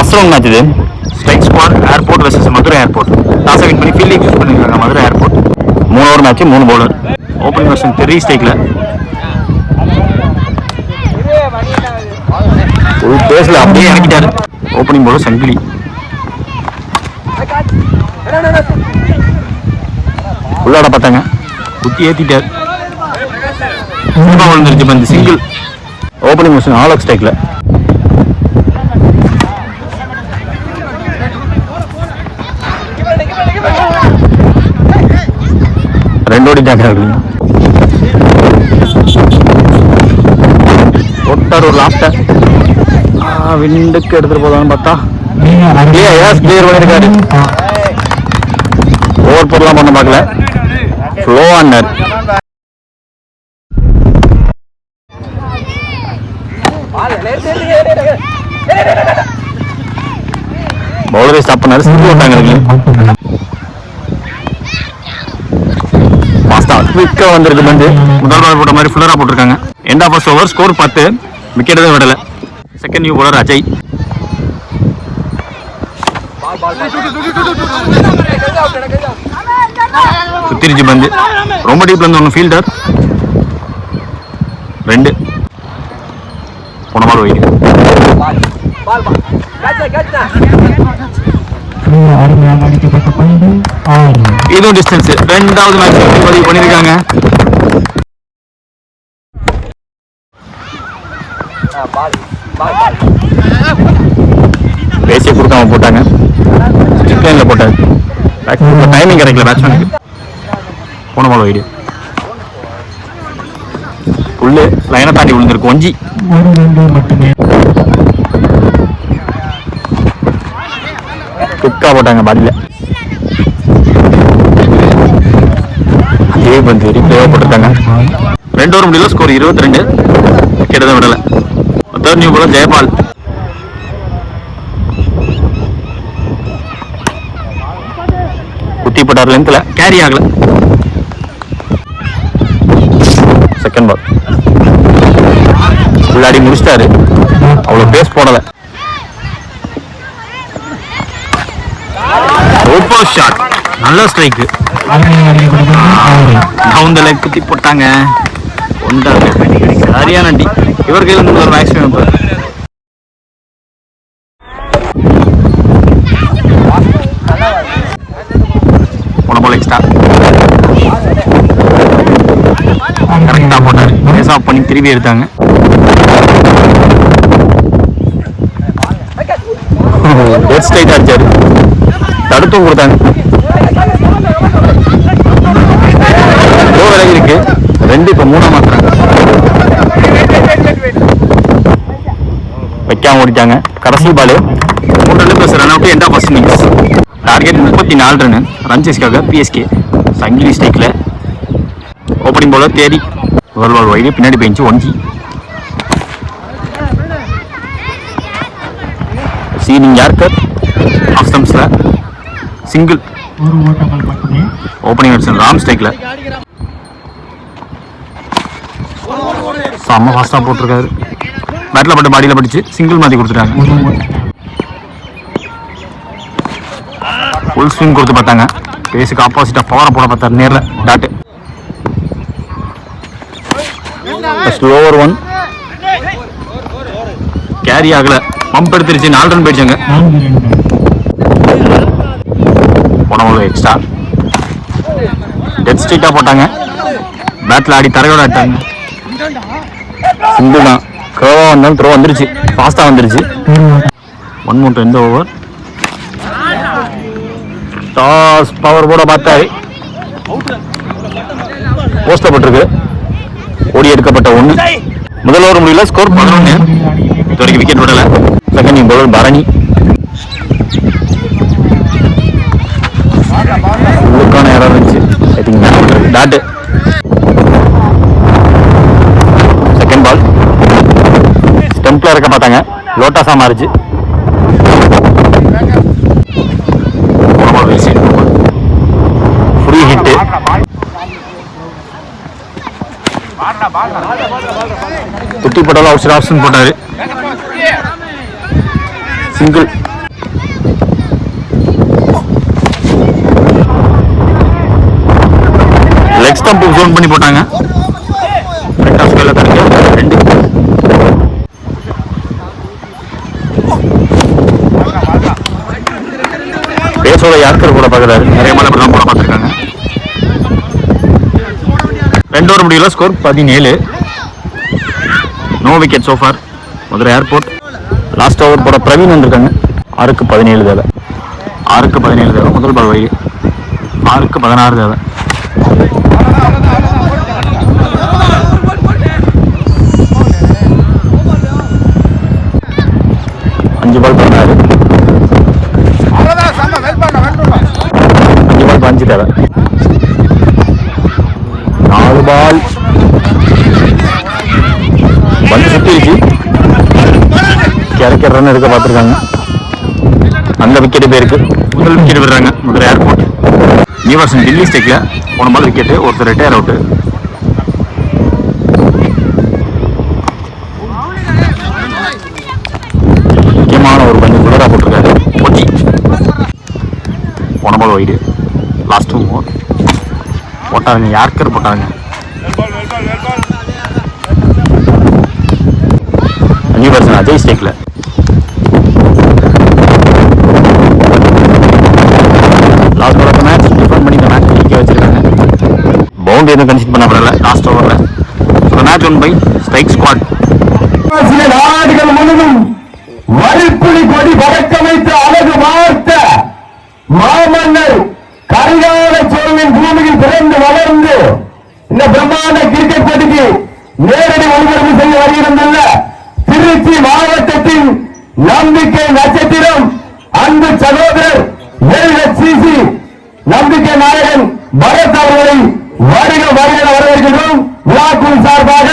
First round match இது. Strike squad airport versus Madurai airport. டாஸை win பண்ணி ஃபீல்டிங் யூஸ் பண்ணிருக்காங்க Madurai airport. 3 over match 3 bowler. Opening version தெரி ஸ்ட்ரைக்ல ஒரு பேஸ்ல அப்படியே இறக்கிட்டாரு. ஓப்பனிங் பவுலர் சங்கிலி உள்ளாட பார்த்தாங்க, குத்தி ஏத்திட்டார். விழுந்துருச்சு பந்து சிங்கிள். ஓப்பனிங் வெர்ஷன் ஆல் ஆஃப் ஸ்ட்ரைக்ல ரெண்டோடி ஜாக்கிரதை ஒட்டார் ஒரு லாஸ்ட விண்டுக்கு எடுத்துட்டு போதான்னு பார்த்தா கிளியர் பண்ணிருக்காரு. ஓவர் போடலாம் பண்ண பார்க்கல, ஸ்லோ ஆனார். பவுலரை ஸ்டாப் பண்ணாரு, சிங்கிள் போட்டாங்க. குவிக்கா வந்திருக்கு பந்து. முதல் பால் போட்ட மாதிரி ஃபுல்லரா போட்டிருக்காங்க. End of first over, score 10. Wicket தான் விடல. Second new bowler Ajay. சுத்திருச்சு பந்து. ரொம்ப டீப்ல இருந்து ஒன்று ஃபீல்டர் 2 போன பால் வைக்க. இதுவும் டிஸ்டன்ஸ். 2வது மேட்ச் பதிவு பண்ணிருக்காங்க. பேசிய கொடுக்காம போட்டாங்க, ஸ்ட்ரிக் லைன்ல போட்டாரு. டைமிங் கிடைக்கல பேட்ஸ்மேனுக்கு. போன பால் வைடு புல்லு லைனை தாண்டி விழுந்திருக்கு. ஒஞ்சி குக்கா போட்டாங்க பாடியில. அதே பந்து ரீப்ளேவா போட்டிருக்காங்க. 2 ஓவர் முடியல, ஸ்கோர் 22. விக்கெட் தான் விடல. Third new bowler Jayapal. குத்தி போட்டார் லென்த்ல, கேரி ஆகல. செகண்ட் பால் உள்ளாடி முடிச்சிட்டாரு. அவ்வளவு பேஸ் போடல. சூப்பர் ஷாட், நல்ல ஸ்ட்ரைக். டவுன் த லெக் குத்தி போட்டாங்க. சரியான டி. இவர் கையில் இருந்து ஒரு மேக்ஸிமம். இப்போ போன பால் எக்ஸ்ட்ரா கரெக்டா போட்டாரு. பேஸ் ஆஃப் பண்ணி திரும்பி எடுத்தாங்க. டெட் ஸ்ட்ரைட் அடிச்சாரு, தடுத்தும் கொடுத்தாங்க. விலகி இருக்கு 2. இப்போ 3 மாத்துறாங்க. வைக்காம ஓடிட்டாங்க. கடைசி ball 3 run plus run out. End of first innings. Target 34 run. ரன்சேஸ்க்காக பிஎஸ்கே. சங்கிலி ஸ்ட்ரைக்ல ஓப்பனிங் பவுலர் தேடி. முதல் பால் வைடு, பின்னாடி பெஞ்சு ஒஞ்சி. சீனிங் யார்கர் ஆஃப் ஸ்டம்ப்ஸ்ல சிங்கிள். ஓப்பனிங் வெர்ஷன் ராம் ஸ்ட்ரைக்ல செம்ம ஃபாஸ்டா போட்டிருக்காரு. பேட்ல பட்டு பாடியில படிச்சு சிங்கிள் மாத்தி கொடுத்துட்டாங்க. ஃபுல் ஸ்விங் கொடுத்து பார்த்தாங்க. பேஸுக்கு ஆப்போசிட்டா பவரை போட பார்த்தாரு. நேர்ல டாட். ஸ்லோவர் 1 கேரி ஆகல. பம்ப் எடுத்துருச்சு. 4 ரன் போயிடுச்சாங்க. போனவங்க எக்ஸ்ட்ரா டெட் ஸ்ட்ரைட்டா போட்டாங்க. பேட்ல ஆடி தரையோட ஆட்டாங்க. சிங்கிள் தான். கர்வா வந்தாலும் த்ரோ வந்துருச்சு, ஃபாஸ்டா வந்துருச்சு. 1 மூணு 2 ஓவர். டாஸ் பவர் போட பார்த்தாரு. போஸ்ட்ல போட்டிருக்கு. ஓடி எடுக்கப்பட்ட 1. முதல் ஓவர் முடியல, ஸ்கோர் 11. இது வரைக்கும் விக்கெட் விடல. Second new bowler Bharani. உள்ளுக்கான இடம் இருந்துச்சு. I think dot. Second ball ஸ்டெம்ப்ல இருக்க பார்த்தாங்க. லோட்டாஸா மாறிச்சு. Free hit. துட்டி போட்டாலும் அவுட் ஆப்ஷன் போட்டாரு. சிங்கிள். ரொம்ப ஜோன் பண்ணி போட்டாங்க. ஃப்ரண்ட் ஆஃப் ஸ்கொயர்ல தடுக்க 2. பேசோட யார்கர் கூட பார்க்குறாரு. நிறைய மேலே அப்படி தான் போட பார்த்துருக்காங்க. 2 ஓவர் முடியல. Score 17. No wicket so far. Madurai airport. Last over போட பிரவீன் வந்திருக்காங்க. 6க்கு 17 தேவை. 6க்கு 17 தேவை. முதல் பால் வைடு. 6க்கு 16 தேவை. அஞ்சு பால் 16. 5 பால் 5 தேவை. 4 பால் வந்து சுத்திருச்சு. கிடைக்கிற ரன் எடுக்க பார்த்துருக்காங்க. அந்த விக்கெட்டு பேருக்கு முதல் விக்கெட் விடுறாங்க மதுரை ஏர்போர்ட். நியூவர்சன் டெல்லி ஸ்டேக்ல போன பால் விக்கெட்டு. ஒருத்தர் ரிட்டையர் அவுட்டு. முக்கியமான ஒரு பந்து குளரா போட்டிருக்காரு. கொச்சி போன பால் வைடு. லாஸ்ட் 2 ஓவர் போட்டாங்க. யார்கர் போட்டாங்க. நியூவர்சன் அதே ஸ்டேக்ல லாஸ்ட் ஓவர் மேட்ச் டிஃபெண்ட் பண்ணி இந்த மேட்ச் ஜெயிக்க வச்சிருக்காங்க. பவுண்டரி எதுவும் கன்சிடர் பண்ண படல லாஸ்ட் ஓவரில். So match won by strike squad. சில நாடுகள் முழுவதும் வரிப்புலி கொடி பறக்கமைத்து அழகு வார்த்த மாமன்னர் கரிகால சோழனின் பூமியில் பிறந்து வளர்ந்து இந்த பிரம்மாண்ட கிரிக்கெட் போட்டிக்கு நேரடி ஒளிபரப்பு செய்ய வருகிறதுள்ள திருச்சி மாவட்டத்தின் நம்பிக்கை நட்சத்திரம் அன்பு சகோதரர் LHCC நம்பிக்கை நாயகன் பரத் அவர்களை வருக வருக வரவேற்கிறோம். விழாக்குழு சார்பாக